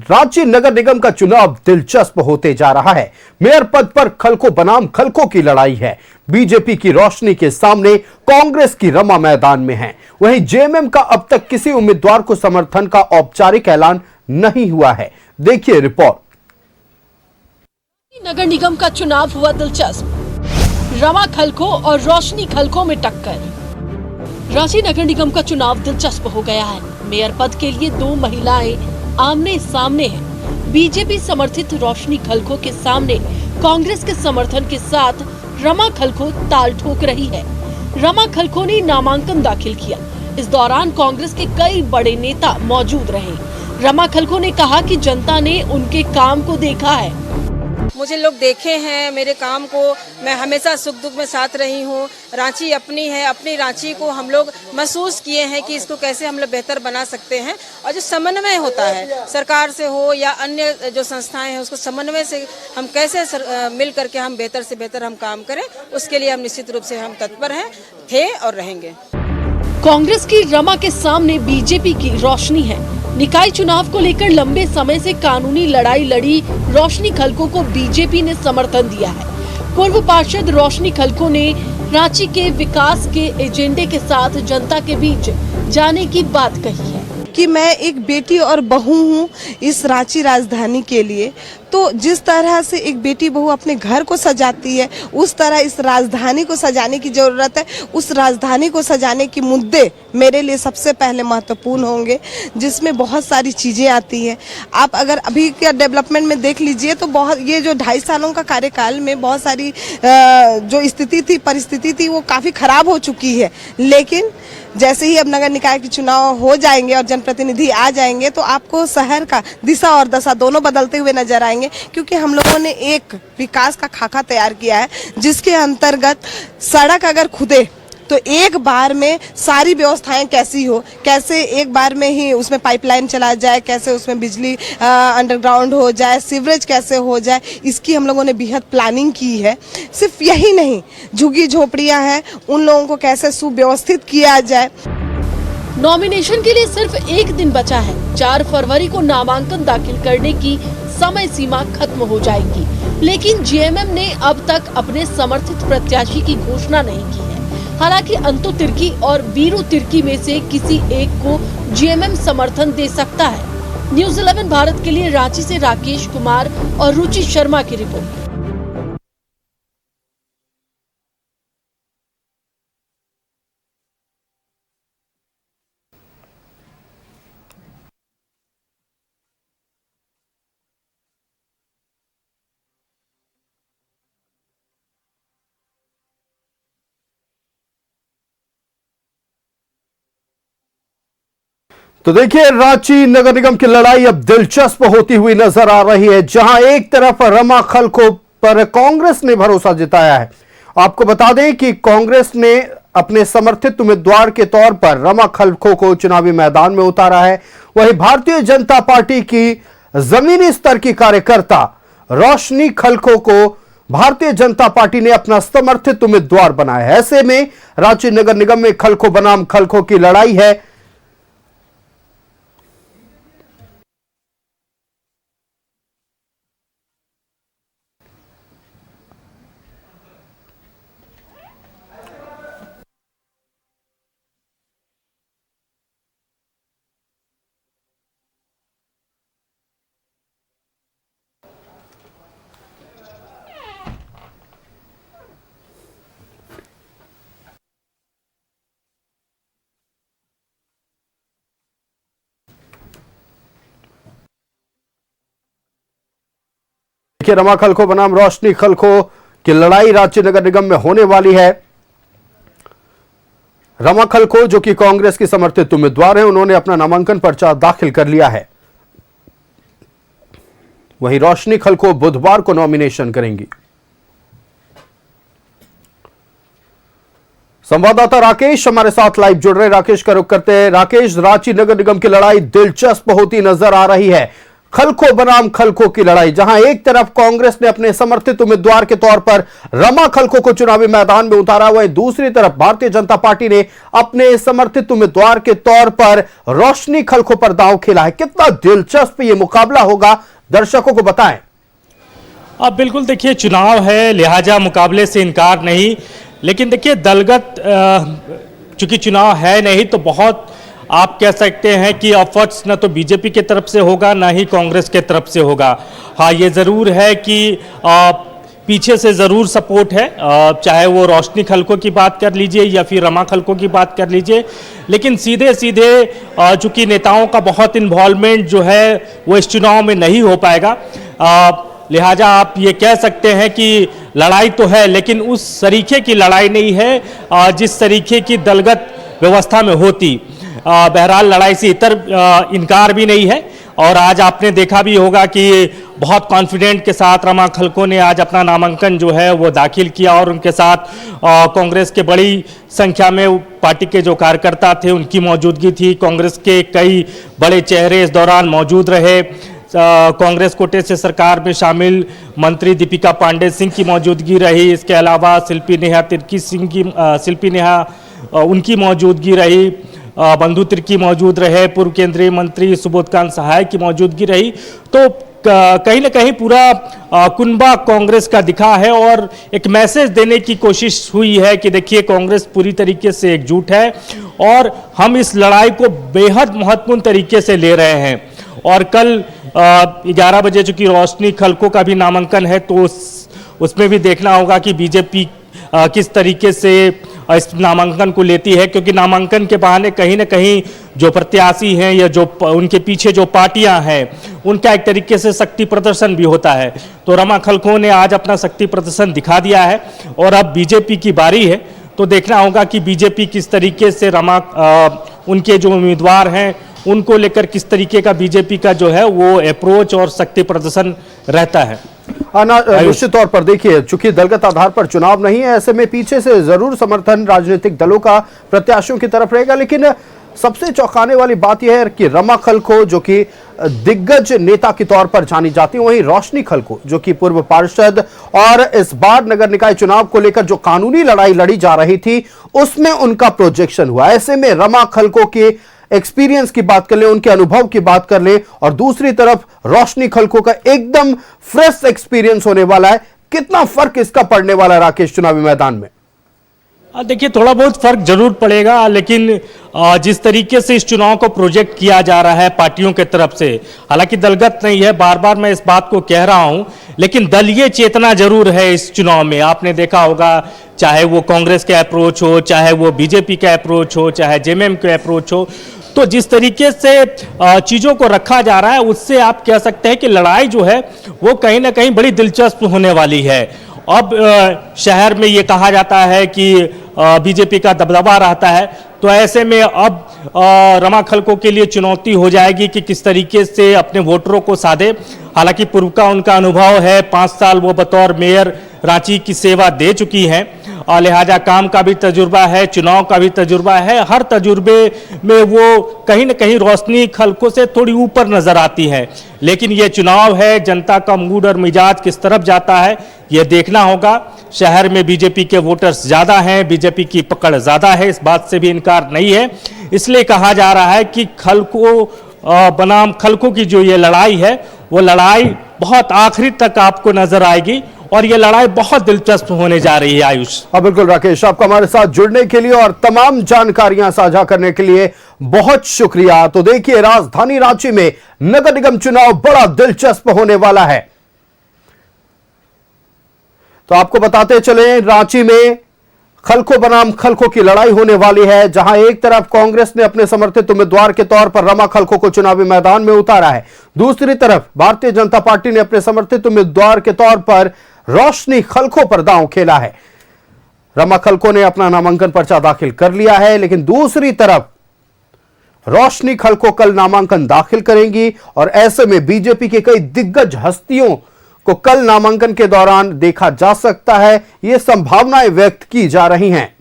रांची नगर निगम का चुनाव दिलचस्प होते जा रहा है। मेयर पद पर खलको बनाम खलको की लड़ाई है। बीजेपी की रोशनी के सामने कांग्रेस की रमा मैदान में है। वहीं जेएमएम का अब तक किसी उम्मीदवार को समर्थन का औपचारिक ऐलान नहीं हुआ है। देखिए रिपोर्ट। नगर निगम का चुनाव हुआ दिलचस्प। रमा खलको और रोशनी खलको में टक्कर। रांची नगर निगम का चुनाव दिलचस्प हो गया है। मेयर पद के लिए दो महिलाएं आमने सामने हैं। बीजेपी समर्थित रोशनी खलको के सामने कांग्रेस के समर्थन के साथ रमा खलको ताल ठोक रही है। रमा खलको ने नामांकन दाखिल किया। इस दौरान कांग्रेस के कई बड़े नेता मौजूद रहे। रमा खलको ने कहा कि जनता ने उनके काम को देखा है। मुझे लोग देखे हैं, मेरे काम को, मैं हमेशा सुख दुख में साथ रही हूँ। रांची अपनी है, अपनी रांची को हम लोग महसूस किए हैं कि इसको कैसे हम लोग बेहतर बना सकते हैं। और जो समन्वय होता है सरकार से हो या अन्य जो संस्थाएं हैं, उसको समन्वय से हम कैसे मिल करके हम बेहतर से बेहतर हम काम करें, उसके लिए हम निश्चित रूप से हम तत्पर हैं, थे और रहेंगे। कांग्रेस की रमा के सामने बीजेपी की रोशनी है। निकाय चुनाव को लेकर लंबे समय से कानूनी लड़ाई लड़ी रोशनी खलको को बीजेपी ने समर्थन दिया है। पूर्व पार्षद रोशनी खलको ने रांची के विकास के एजेंडे के साथ जनता के बीच जाने की बात कही है कि मैं एक बेटी और बहू हूँ इस रांची राजधानी के लिए। तो जिस तरह से एक बेटी बहू अपने घर को सजाती है, उस तरह इस राजधानी को सजाने की जरूरत है। उस राजधानी को सजाने के मुद्दे मेरे लिए सबसे पहले महत्वपूर्ण होंगे, जिसमें बहुत सारी चीज़ें आती हैं। आप अगर अभी के डेवलपमेंट में देख लीजिए तो बहुत ये जो 2.5 सालों का कार्यकाल में बहुत सारी जो स्थिति थी, परिस्थिति थी, वो काफ़ी खराब हो चुकी है। लेकिन जैसे ही अब नगर निकाय के चुनाव हो जाएंगे और जनप्रतिनिधि आ जाएंगे तो आपको शहर का दिशा और दशा दोनों बदलते हुए नजर आएंगे, क्योंकि हम लोगों ने एक विकास का खाका तैयार किया है, जिसके अंतर्गत सड़क अगर खुदे तो एक बार में सारी व्यवस्थाएं कैसी हो, कैसे एक बार में ही उसमें पाइपलाइन चला जाए, कैसे उसमें बिजली अंडरग्राउंड हो जाए, सीवरेज कैसे हो जाए, इसकी हम लोगों ने बेहद प्लानिंग की है। सिर्फ यही नहीं, झुग्गी झोपड़ियां हैं, उन लोगों को कैसे सुव्यवस्थित किया जाए। नॉमिनेशन के लिए सिर्फ एक दिन बचा है। 4 फरवरी को नामांकन दाखिल करने की समय सीमा खत्म हो जाएगी, लेकिन जेएमएम ने अब तक अपने समर्थित प्रत्याशी की घोषणा नहीं की है। हालांकि अंतु तिर्की और वीरू तिर्की में से किसी एक को जेएमएम समर्थन दे सकता है। न्यूज़ 11 भारत के लिए रांची से राकेश कुमार और रुचि शर्मा की रिपोर्ट। तो देखिए, रांची नगर निगम की लड़ाई अब दिलचस्प होती हुई नजर आ रही है, जहां एक तरफ रमा खलको पर कांग्रेस ने भरोसा जताया है। आपको बता दें कि कांग्रेस ने अपने समर्थित उम्मीदवार के तौर पर रमा खलको को चुनावी मैदान में उतारा है। वहीं भारतीय जनता पार्टी की जमीनी स्तर की कार्यकर्ता रोशनी खलको को भारतीय जनता पार्टी ने अपना समर्थित उम्मीदवार बनाया है। ऐसे में रांची नगर निगम में खलको बनाम खलको की लड़ाई है। देखिए, रमा खलको बनाम रोशनी खलको की लड़ाई रांची नगर निगम में होने वाली है। रमा खलको, जो कि कांग्रेस की समर्थित उम्मीदवार है, उन्होंने अपना नामांकन पर्चा दाखिल कर लिया है। वहीं रोशनी खलको बुधवार को नॉमिनेशन करेंगी। संवाददाता राकेश हमारे साथ लाइव जुड़ रहे। राकेश का रुख करते हैं। राकेश, रांची नगर निगम की लड़ाई दिलचस्प होती नजर आ रही है। खलखो बनाम खलखो की लड़ाई, जहां एक तरफ कांग्रेस ने अपने समर्थित उम्मीदवार के तौर पर रमा खलखो को चुनावी मैदान में उतारा, वहीं दूसरी तरफ भारतीय जनता पार्टी ने अपने समर्थित उम्मीदवार के तौर पर रोशनी खलखो पर दांव खेला है। कितना दिलचस्प यह मुकाबला होगा, दर्शकों को बताएं। अब बिल्कुल देखिए, चुनाव है लिहाजा मुकाबले से इनकार नहीं, लेकिन देखिए दलगत चूंकि चुनाव है नहीं तो बहुत आप कह सकते हैं कि एफर्ट्स न तो बीजेपी की तरफ से होगा ना ही कांग्रेस के तरफ से होगा। हाँ, ये ज़रूर है कि पीछे से ज़रूर सपोर्ट है, चाहे वो रोशनी खलखो की बात कर लीजिए या फिर रमा खलखो की बात कर लीजिए, लेकिन सीधे सीधे चूंकि नेताओं का बहुत इन्वॉल्वमेंट जो है वो इस चुनाव में नहीं हो पाएगा, लिहाजा आप ये कह सकते हैं कि लड़ाई तो है लेकिन उस तरीके की लड़ाई नहीं है जिस तरीके की दलगत व्यवस्था में होती। बहरहाल लड़ाई से इतर इनकार भी नहीं है, और आज आपने देखा भी होगा कि बहुत कॉन्फिडेंट के साथ रमा खलखो ने आज अपना नामांकन जो है वो दाखिल किया, और उनके साथ कांग्रेस के बड़ी संख्या में पार्टी के जो कार्यकर्ता थे उनकी मौजूदगी थी। कांग्रेस के कई बड़े चेहरे इस दौरान मौजूद रहे। कांग्रेस कोटे से सरकार में शामिल मंत्री दीपिका पांडे सिंह की मौजूदगी रही। इसके अलावा शिल्पी नेहा उनकी मौजूदगी रही, बंधु तिर्की मौजूद रहे, पूर्व केंद्रीय मंत्री सुबोधकांत सहाय की मौजूदगी रही। तो कहीं ना कहीं पूरा कुनबा कांग्रेस का दिखा है और एक मैसेज देने की कोशिश हुई है कि देखिए कांग्रेस पूरी तरीके से एकजुट है और हम इस लड़ाई को बेहद महत्वपूर्ण तरीके से ले रहे हैं। और कल 11 बजे चूंकि रोशनी खलखो का भी नामांकन है तो उसमें भी देखना होगा कि बीजेपी किस तरीके से इस नामांकन को लेती है, क्योंकि नामांकन के बहाने कहीं ना कहीं जो प्रत्याशी हैं या जो उनके पीछे जो पार्टियां हैं उनका एक तरीके से शक्ति प्रदर्शन भी होता है। तो रमा खलखो ने आज अपना शक्ति प्रदर्शन दिखा दिया है और अब बीजेपी की बारी है, तो देखना होगा कि बीजेपी किस तरीके से उनके जो उम्मीदवार हैं उनको लेकर किस तरीके का बीजेपी का जो है वो अप्रोच और शक्ति प्रदर्शन रहता है। निश्चित तौर पर देखिए, चूंकि दलगत आधार पर चुनाव नहीं है, ऐसे में पीछे से जरूर समर्थन राजनीतिक दलों का प्रत्याशियों की तरफ रहेगा, लेकिन सबसे चौंकाने वाली बात यह है कि रमा खलखो जो कि दिग्गज नेता के तौर पर जानी जाती है, वहीं रोशनी खलखो जो कि पूर्व पार्षद और इस बार नगर निकाय चुनाव को लेकर जो कानूनी लड़ाई लड़ी जा रही थी उसमें उनका प्रोजेक्शन हुआ। ऐसे में रमा खलखो के एक्सपीरियंस की बात कर ले, उनके अनुभव की बात कर ले, और दूसरी तरफ रोशनी खलखो का एकदम फ्रेश एक्सपीरियंस होने वाला है। कितना फर्क इसका पड़ने वाला है राकेश चुनावी मैदान में? देखिए थोड़ा बहुत फर्क जरूर पड़ेगा, लेकिन जिस तरीके से इस चुनाव को प्रोजेक्ट किया जा रहा है पार्टियों के तरफ से, हालांकि दलगत नहीं है, बार बार मैं इस बात को कह रहा हूं, लेकिन दलीय चेतना जरूर है इस चुनाव में। आपने देखा होगा चाहे वो कांग्रेस का अप्रोच हो, चाहे वो बीजेपी का अप्रोच हो, चाहे जेएमएम का अप्रोच हो, तो जिस तरीके से चीज़ों को रखा जा रहा है उससे आप कह सकते हैं कि लड़ाई जो है वो कहीं ना कहीं बड़ी दिलचस्प होने वाली है। अब शहर में ये कहा जाता है कि बीजेपी का दबदबा रहता है, तो ऐसे में अब रमा खलखो के लिए चुनौती हो जाएगी कि किस तरीके से अपने वोटरों को साधे। हालांकि पूर्व का उनका अनुभव है, 5 साल वो बतौर मेयर रांची की सेवा दे चुकी हैं, और लिहाजा काम का भी तजुर्बा है, चुनाव का भी तजुर्बा है। हर तजुर्बे में वो कहीं ना कहीं रोशनी खलखो से थोड़ी ऊपर नजर आती है, लेकिन ये चुनाव है, जनता का मूड और मिजाज किस तरफ जाता है ये देखना होगा। शहर में बीजेपी के वोटर्स ज्यादा हैं, बीजेपी की पकड़ ज्यादा है, इस बात से भी इनकार नहीं है। इसलिए कहा जा रहा है कि खलखो बनाम खलखो की जो ये लड़ाई है वो लड़ाई बहुत आखिरी तक आपको नजर आएगी और ये लड़ाई बहुत दिलचस्प होने जा रही है। आयुष, बिल्कुल राकेश, आपका हमारे साथ जुड़ने के लिए और तमाम जानकारियां साझा करने के लिए बहुत शुक्रिया। तो देखिए, राजधानी रांची में नगर निगम चुनाव बड़ा दिलचस्प होने वाला है। तो आपको बताते चले, रांची में खलखो बनाम खलखो की लड़ाई होने वाली है, जहां एक तरफ कांग्रेस ने अपने समर्थित उम्मीदवार के तौर पर रमा खलखो को चुनावी मैदान में उतारा है, दूसरी तरफ भारतीय जनता पार्टी ने अपने समर्थित उम्मीदवार के तौर पर रोशनी खलखो पर दांव खेला है। रमा खलखो ने अपना नामांकन पर्चा दाखिल कर लिया है, लेकिन दूसरी तरफ रोशनी खलखो कल नामांकन दाखिल करेंगी, और ऐसे में बीजेपी के कई दिग्गज हस्तियों को कल नामांकन के दौरान देखा जा सकता है। ये संभावनाएं व्यक्त की जा रही हैं।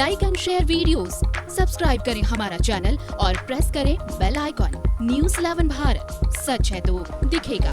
Like and share videos, subscribe करें हमारा चैनल और प्रेस करें बेल आइकॉन। News 11 भारत, सच है तो दिखेगा।